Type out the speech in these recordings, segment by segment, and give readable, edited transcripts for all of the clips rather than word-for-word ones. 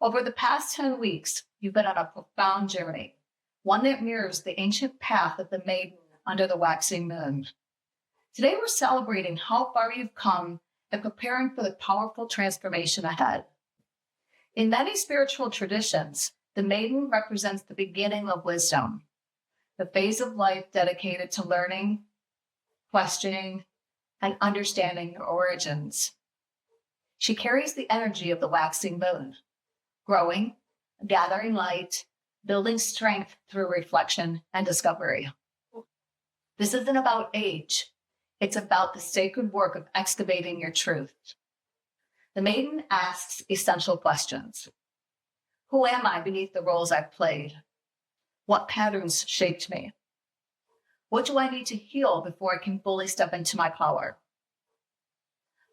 Over the past 10 weeks, you've been on a profound journey, one that mirrors the ancient path of the maiden under the waxing moon. Today, we're celebrating how far you've come and preparing for the powerful transformation ahead. In many spiritual traditions, the maiden represents the beginning of wisdom, the phase of life dedicated to learning, questioning, and understanding your origins. She carries the energy of the waxing moon, growing, gathering light, building strength through reflection and discovery. This isn't about age. It's about the sacred work of excavating your truth. The maiden asks essential questions. Who am I beneath the roles I've played? What patterns shaped me? What do I need to heal before I can fully step into my power?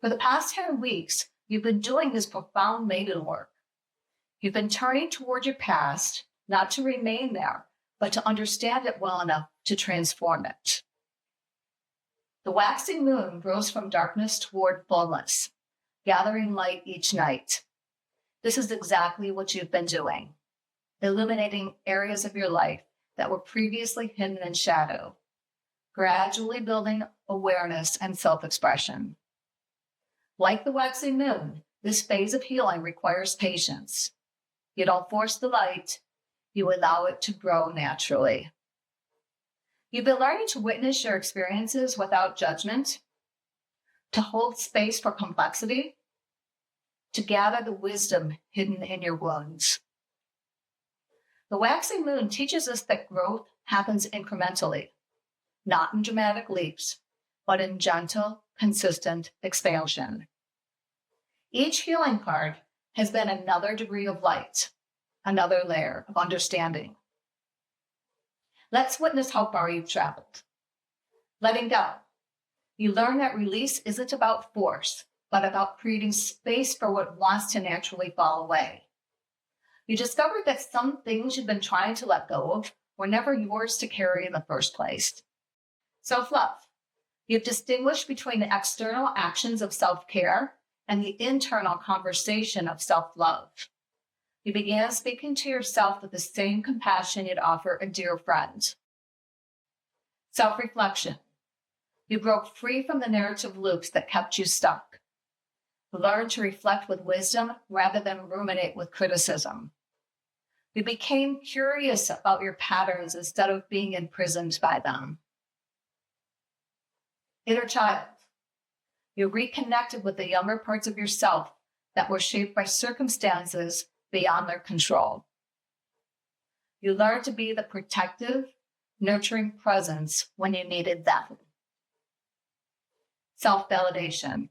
For the past 10 weeks, you've been doing this profound maiden work. You've been turning toward your past, not to remain there, but to understand it well enough to transform it. The waxing moon grows from darkness toward fullness, gathering light each night. This is exactly what you've been doing, illuminating areas of your life that were previously hidden in shadow, gradually building awareness and self-expression. Like the waxing moon, this phase of healing requires patience. You don't force the light, you allow it to grow naturally. You've been learning to witness your experiences without judgment, to hold space for complexity, to gather the wisdom hidden in your wounds. The waxing moon teaches us that growth happens incrementally, not in dramatic leaps, but in gentle, consistent expansion. Each healing card has been another degree of light, another layer of understanding. Let's witness how far you've traveled. Letting go. You learn that release isn't about force, but about creating space for what wants to naturally fall away. You discovered that some things you've been trying to let go of were never yours to carry in the first place. Self-love. You've distinguished between the external actions of self-care and the internal conversation of self-love. You began speaking to yourself with the same compassion you'd offer a dear friend. Self-reflection. You broke free from the narrative loops that kept you stuck. Learn to reflect with wisdom rather than ruminate with criticism. You became curious about your patterns instead of being imprisoned by them. Inner child. You reconnected with the younger parts of yourself that were shaped by circumstances beyond their control. You learned to be the protective, nurturing presence when you needed them. Self-validation.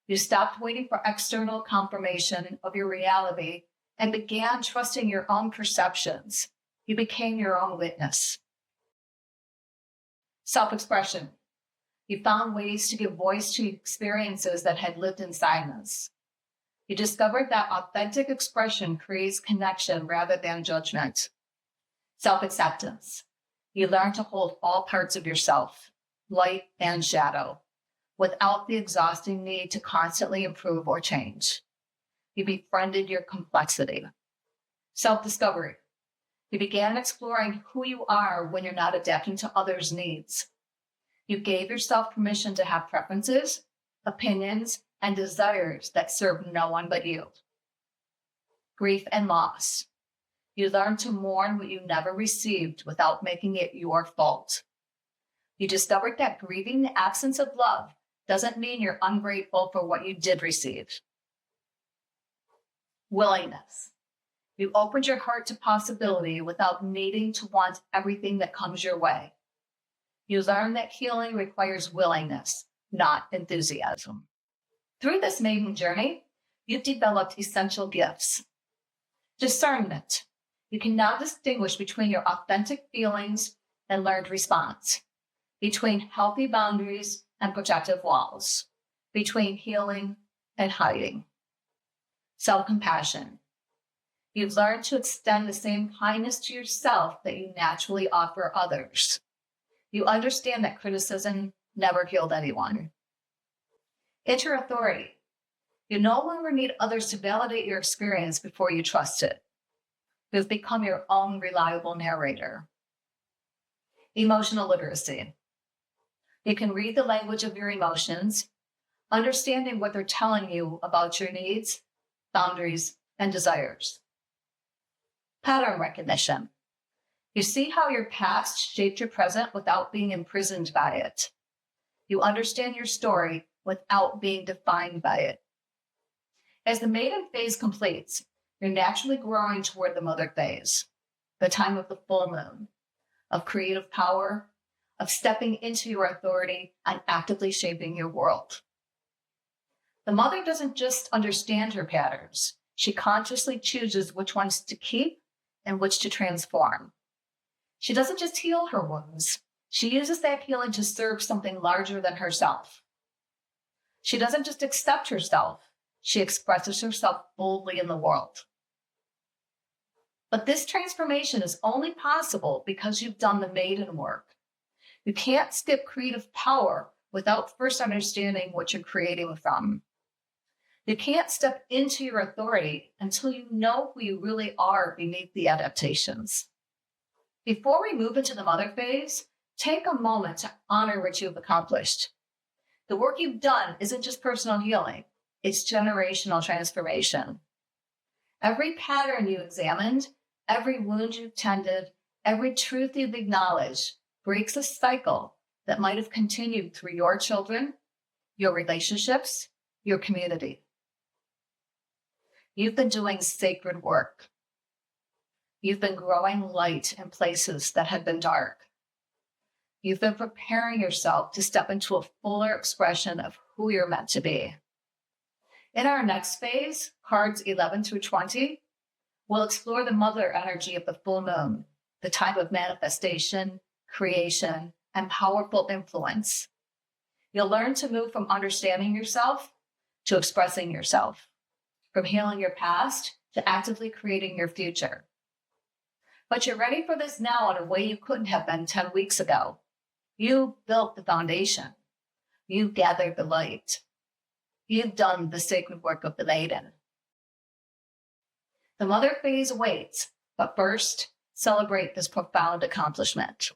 You stopped waiting for external confirmation of your reality and began trusting your own perceptions. You became your own witness. Self-expression. You found ways to give voice to experiences that had lived in silence. You discovered that authentic expression creates connection rather than judgment. Self-acceptance. You learn to hold all parts of yourself, light and shadow, without the exhausting need to constantly improve or change. You befriended your complexity. Self-discovery. You began exploring who you are when you're not adapting to others' needs. You gave yourself permission to have preferences, opinions, and desires that serve no one but you. Grief and loss. You learned to mourn what you never received without making it your fault. You discovered that grieving the absence of love doesn't mean you're ungrateful for what you did receive. Willingness. You opened your heart to possibility without needing to want everything that comes your way. You learned that healing requires willingness, not enthusiasm. Through this maiden journey, you've developed essential gifts. Discernment. You can now distinguish between your authentic feelings and learned response, between healthy boundaries and protective walls, between healing and hiding. Self-compassion. You've learned to extend the same kindness to yourself that you naturally offer others. You understand that criticism never healed anyone. Inner authority. You no longer need others to validate your experience before you trust it. You've become your own reliable narrator. Emotional literacy. You can read the language of your emotions, understanding what they're telling you about your needs, boundaries, and desires. Pattern recognition. You see how your past shaped your present without being imprisoned by it. You understand your story without being defined by it. As the maiden phase completes, you're naturally growing toward the mother phase, the time of the full moon, of creative power, of stepping into your authority and actively shaping your world. The mother doesn't just understand her patterns. She consciously chooses which ones to keep and which to transform. She doesn't just heal her wounds. She uses that healing to serve something larger than herself. She doesn't just accept herself. She expresses herself boldly in the world. But this transformation is only possible because you've done the maiden work. You can't skip creative power without first understanding what you're creating from. You can't step into your authority until you know who you really are beneath the adaptations. Before we move into the mother phase, take a moment to honor what you've accomplished. The work you've done isn't just personal healing, it's generational transformation. Every pattern you examined, every wound you've tended, every truth you've acknowledged breaks a cycle that might have continued through your children, your relationships, your community. You've been doing sacred work. You've been growing light in places that had been dark. You've been preparing yourself to step into a fuller expression of who you're meant to be. In our next phase, cards 11 through 20, we'll explore the mother energy of the full moon, the time of manifestation, creation, and powerful influence. You'll learn to move from understanding yourself to expressing yourself, from healing your past to actively creating your future. But you're ready for this now in a way you couldn't have been 10 weeks ago. You built the foundation. You gathered the light. You've done the sacred work of the maiden. The mother phase awaits, but first, celebrate this profound accomplishment.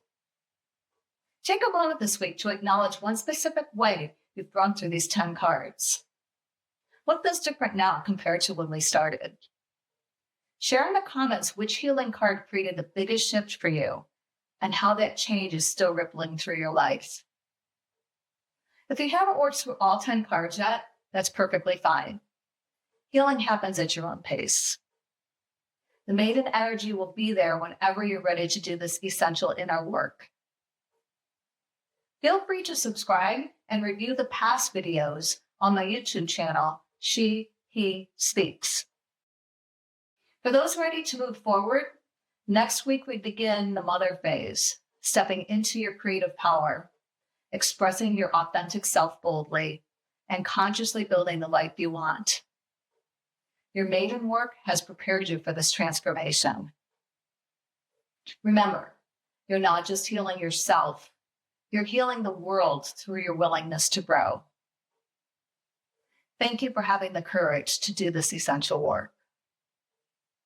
Take a moment this week to acknowledge one specific way you've run through these 10 cards. What feels different now compared to when we started? Share in the comments which healing card created the biggest shift for you and how that change is still rippling through your life. If you haven't worked through all 10 cards yet, that's perfectly fine. Healing happens at your own pace. The maiden energy will be there whenever you're ready to do this essential inner work. Feel free to subscribe and review the past videos on my YouTube channel, He Speaks. For those ready to move forward, next week we begin the mother phase, stepping into your creative power, expressing your authentic self boldly, and consciously building the life you want. Your maiden work has prepared you for this transformation. Remember, you're not just healing yourself, you're healing the world through your willingness to grow. Thank you for having the courage to do this essential work.